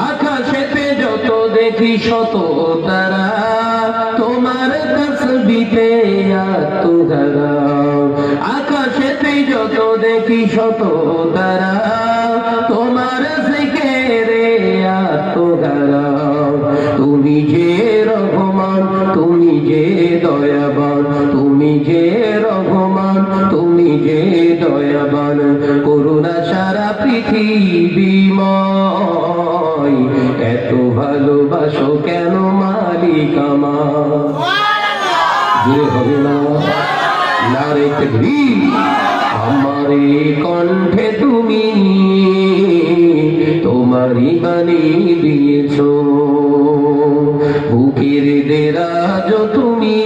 আকাশেতে যত দেখি শত তারা, তোমার তাসবিতে আত্মহারা। আকাশেতে যত দেখি শত তারা, তোমার জিকিরে আত্মহারা। তুমি যে রহমান, তুমি যে দয়াবান, তুমি যে রহমান, তুমি যে দয়াবান, করুণা সারা পৃথিবীময়। এত ভালোবাসো কেন মালিক আমার? জোরে হবে না? নারে তাকবীর। আমারে কণ্ঠে তুমি তোমারই বাণী দিয়েছো, বুকের দেরাজ তুমি